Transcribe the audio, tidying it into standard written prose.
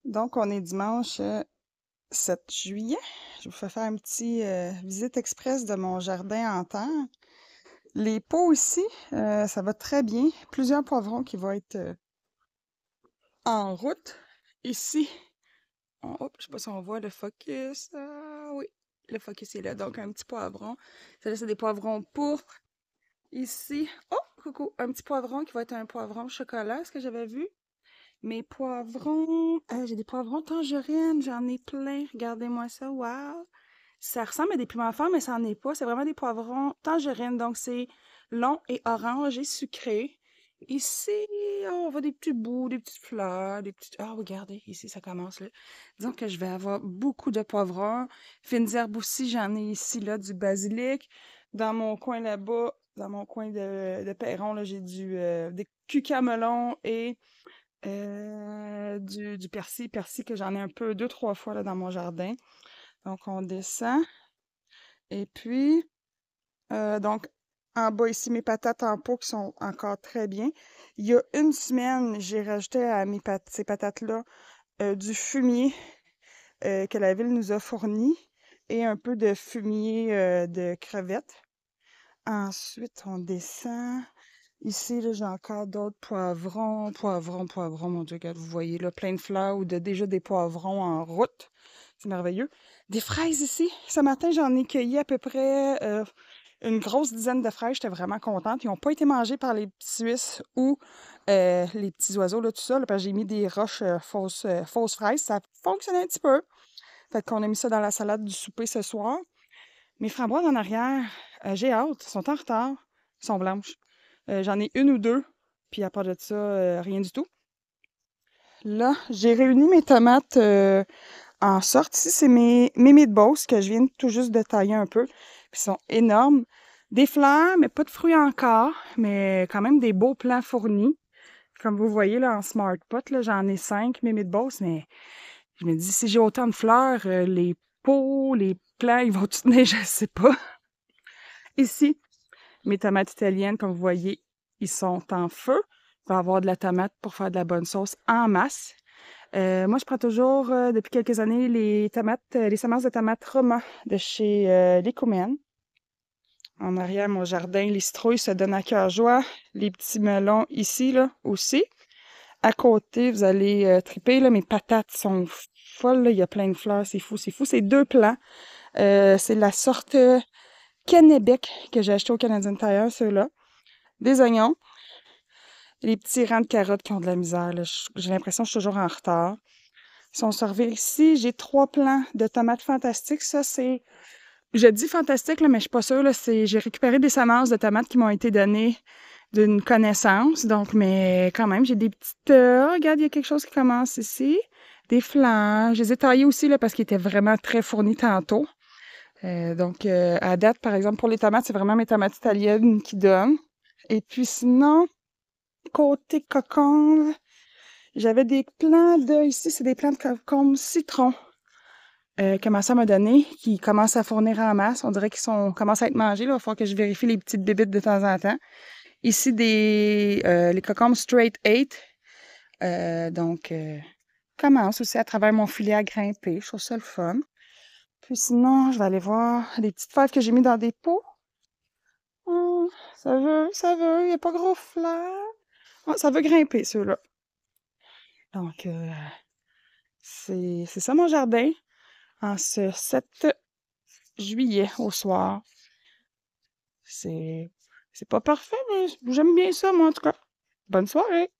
Donc, on est dimanche 7 juillet. Je vous fais faire un petit visite express de mon jardin en terre. Les pots ici, ça va très bien. Plusieurs poivrons qui vont être en route. Ici, hop, je sais pas si on voit le focus. Ah oui, le focus est là. Donc, un petit poivron. Ça, là, c'est des poivrons pourpres. Ici, oh, coucou, un petit poivron qui va être un poivron chocolat, ce que j'avais vu. Mes poivrons, j'ai des poivrons tangerines, j'en ai plein. Regardez-moi ça, wow! Ça ressemble à des piments forts, mais ça n'en est pas. C'est vraiment des poivrons tangerines, donc c'est long et orange et sucré. Ici, on voit des petits bouts, des petites fleurs, des petites... Ah, regardez, ici, ça commence là. Disons que je vais avoir beaucoup de poivrons. Fines herbes aussi, j'en ai ici, là, du basilic. Dans mon coin là-bas, dans mon coin de Perron, là, j'ai des cucamelons et du persil que j'en ai un peu 2, 3 fois là, dans mon jardin. Donc, on descend. Et puis, donc, en bas ici, mes patates en pot qui sont encore très bien. Il y a une semaine, j'ai rajouté à ces patates-là du fumier que la ville nous a fourni et un peu de fumier de crevettes. Ensuite, on descend. Ici, là, j'ai encore d'autres poivrons, mon Dieu, regarde, vous voyez, là, plein de fleurs ou déjà des poivrons en route. C'est merveilleux. Des fraises ici. Ce matin, j'en ai cueilli à peu près une grosse dizaine de fraises. J'étais vraiment contente. Ils n'ont pas été mangés par les petits Suisses ou les petits oiseaux, là, tout ça, là, parce que j'ai mis des roches fausses fraises. Ça fonctionnait un petit peu. Fait qu'on a mis ça dans la salade du souper ce soir. Mes framboises en arrière, j'ai hâte. Elles sont en retard. Elles sont blanches. J'en ai une ou deux, puis à part de ça, rien du tout. Là, j'ai réuni mes tomates en sorte. Ici, c'est mes meatballs que je viens tout juste de tailler un peu. Puis ils sont énormes. Des fleurs, mais pas de fruits encore, mais quand même des beaux plants fournis. Comme vous voyez là en Smart Pot, là, j'en ai 5, mes meatballs, mais je me dis, si j'ai autant de fleurs, les pots, les plants, ils vont tout tenir, je sais pas. Ici, mes tomates italiennes, comme vous voyez, ils sont en feu. Il va y avoir de la tomate pour faire de la bonne sauce en masse. Moi, je prends toujours, depuis quelques années, les semences de tomates Roma de chez Lécomen. En arrière, mon jardin, les citrouilles se donnent à cœur joie. Les petits melons ici, là, aussi. À côté, vous allez triper, là, mes patates sont folles, là. Il y a plein de fleurs, c'est fou, c'est fou. C'est 2 plants. C'est la sorte Kennebec que j'ai acheté au Canadian Tire, ceux-là. Des oignons. Les petits rangs de carottes qui ont de la misère, là. J'ai l'impression que je suis toujours en retard. Ils sont servis ici. J'ai 3 plants de tomates fantastiques. Ça, c'est... Je dis fantastique, là, mais je suis pas sûre. Là, j'ai récupéré des semences de tomates qui m'ont été données d'une connaissance. Donc, mais quand même, j'ai des petites... regarde, il y a quelque chose qui commence ici. Des fleurs. Je les ai taillées aussi là, parce qu'ils étaient vraiment très fournis tantôt. Donc, à date, par exemple, pour les tomates, c'est vraiment mes tomates italiennes qui donnent. Et puis sinon, côté cocon, j'avais des plants ici, c'est des plants de concombre citron que ma soeur m'a donné, qui commencent à fournir en masse. On dirait commencent à être mangés. Là. Il va falloir que je vérifie les petites bébites de temps en temps. Ici, les cocombes Straight 8. Donc, commence aussi à travers mon filet à grimper. Je trouve ça le fun. Puis sinon, je vais aller voir les petites fèves que j'ai mis dans des pots. Hum, ça veut. Il n'y a pas gros fleurs. Ah, ça veut grimper, ceux-là. Donc, c'est ça mon jardin en ce 7 juillet au soir. C'est c'est pas parfait, mais j'aime bien ça, moi, en tout cas. Bonne soirée!